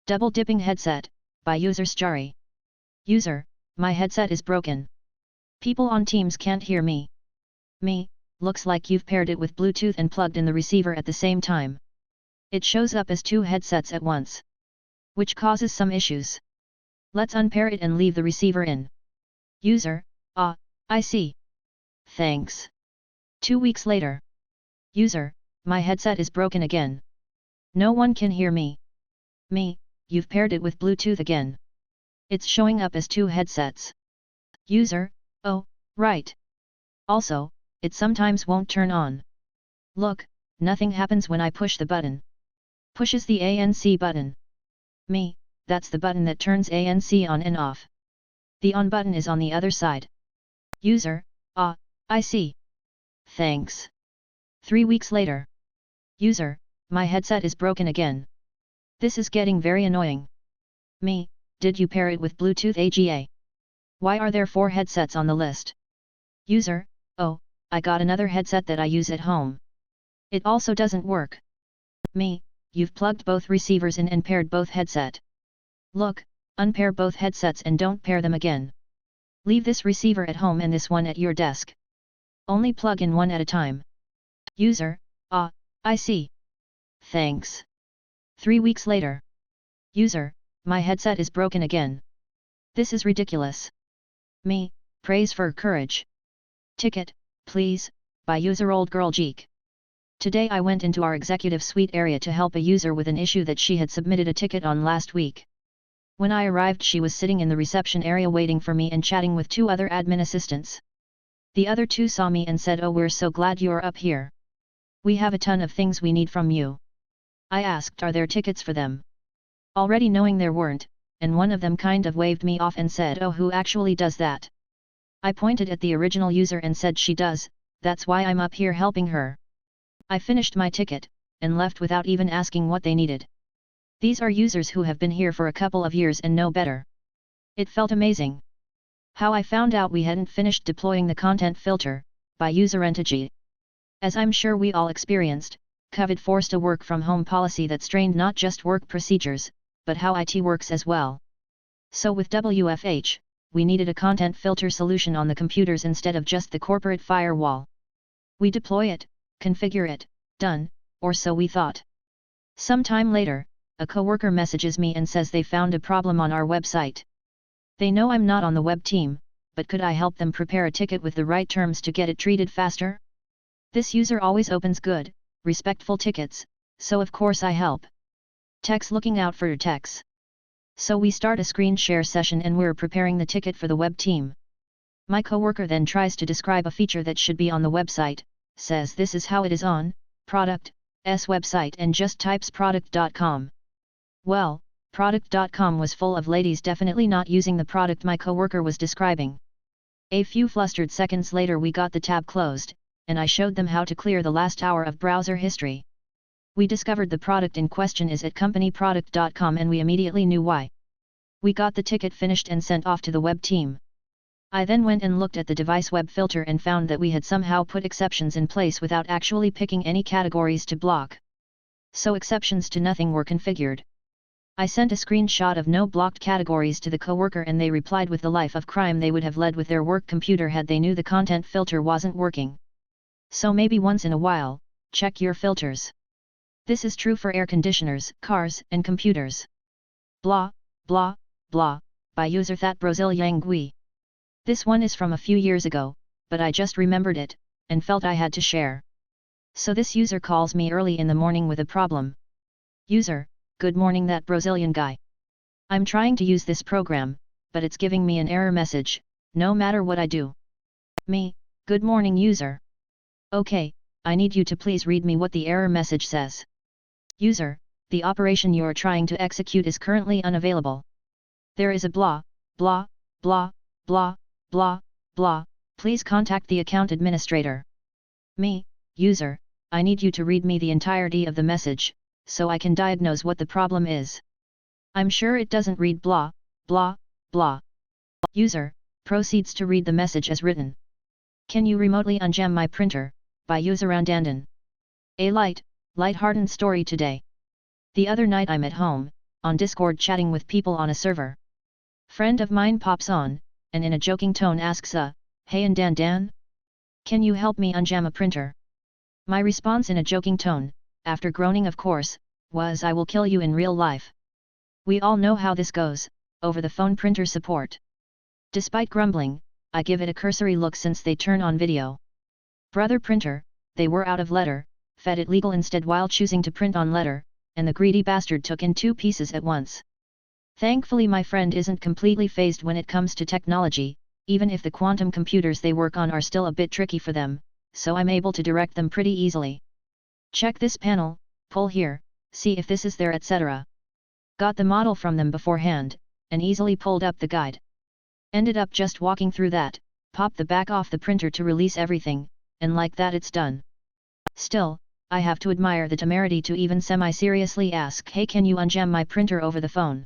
Double dipping headset, by user Stjari. User, my headset is broken. People on Teams can't hear me. Me, looks like you've paired it with Bluetooth and plugged in the receiver at the same time. It shows up as two headsets at once, which causes some issues. Let's unpair it and leave the receiver in. User, I see. Thanks. 2 weeks later. User, my headset is broken again. No one can hear me. Me, you've paired it with Bluetooth again. It's showing up as two headsets. User, oh, right. Also, it sometimes won't turn on. Look, nothing happens when I push the button. Pushes the ANC button. Me, that's the button that turns ANC on and off. The on button is on the other side. User, I see. Thanks. 3 weeks later. User, my headset is broken again. This is getting very annoying. Me, did you pair it with Bluetooth AGA? Why are there 4 headsets on the list? User, oh, I got another headset that I use at home. It also doesn't work. Me, you've plugged both receivers in and paired both headset. Look, unpair both headsets and don't pair them again. Leave this receiver at home and this one at your desk. Only plug in one at a time. User, I see. Thanks. 3 weeks later. User, my headset is broken again. This is ridiculous. Me, praise for courage. Ticket, please, by user Old Girl Geek. Today I went into our executive suite area to help a user with an issue that she had submitted a ticket on last week. When I arrived, she was sitting in the reception area waiting for me and chatting with 2 other admin assistants. The other 2 saw me and said, "Oh, we're so glad you're up here. We have a ton of things we need from you." I asked, "Are there tickets for them?" Already knowing there weren't, and one of them kind of waved me off and said, "Oh, who actually does that?" I pointed at the original user and said, "She does, that's why I'm up here helping her." I finished my ticket, and left without even asking what they needed. These are users who have been here for a couple of years and know better. It felt amazing. How I found out we hadn't finished deploying the content filter, by user entity. As I'm sure we all experienced, COVID forced a work from home policy that strained not just work procedures, but how IT works as well. So with WFH, we needed a content filter solution on the computers instead of just the corporate firewall. We deploy it, configure it, done, or so we thought. Some time later, a coworker messages me and says they found a problem on our website. They know I'm not on the web team, but could I help them prepare a ticket with the right terms to get it treated faster? This user always opens good, respectful tickets, so of course I help. Tech's looking out for your techs. So we start a screen share session and we're preparing the ticket for the web team. My coworker then tries to describe a feature that should be on the website, says this is how it is on product's website and just types product.com. Well, product.com was full of ladies definitely not using the product my coworker was describing. A few flustered seconds later we got the tab closed, and I showed them how to clear the last hour of browser history. We discovered the product in question is at companyproduct.com and we immediately knew why. We got the ticket finished and sent off to the web team. I then went and looked at the device web filter and found that we had somehow put exceptions in place without actually picking any categories to block. So exceptions to nothing were configured. I sent a screenshot of no blocked categories to the coworker and they replied with the life of crime they would have led with their work computer had they knew the content filter wasn't working. So maybe once in a while, check your filters. This is true for air conditioners, cars, and computers. Blah, blah, blah, by user That Brazilian Gui. This one is from a few years ago, but I just remembered it, and felt I had to share. So this user calls me early in the morning with a problem. User, good morning that Brazilian guy. I'm trying to use this program, but it's giving me an error message, no matter what I do. Me, good morning user. Okay, I need you to please read me what the error message says. User, the operation you are trying to execute is currently unavailable. There is a blah, blah, blah, blah, blah, blah, please contact the account administrator. Me, user, I need you to read me the entirety of the message, so I can diagnose what the problem is. I'm sure it doesn't read blah, blah, blah. User, proceeds to read the message as written. Can you remotely unjam my printer, by user Randandan. A light-hearted story today. The other night I'm at home, on Discord chatting with people on a server. Friend of mine pops on, and in a joking tone asks hey and Dan? Can you help me unjam a printer? My response in a joking tone, after groaning of course, was I will kill you in real life. We all know how this goes, over the phone printer support. Despite grumbling, I give it a cursory look since they turn on video. Brother printer, they were out of letter, fed it legal instead while choosing to print on letter, and the greedy bastard took in 2 pieces at once. Thankfully my friend isn't completely phased when it comes to technology, even if the quantum computers they work on are still a bit tricky for them, so I'm able to direct them pretty easily. Check this panel, pull here, see if this is there etc. Got the model from them beforehand, and easily pulled up the guide. Ended up just walking through that, pop the back off the printer to release everything, and like that it's done. Still, I have to admire the temerity to even semi-seriously ask hey can you unjam my printer over the phone?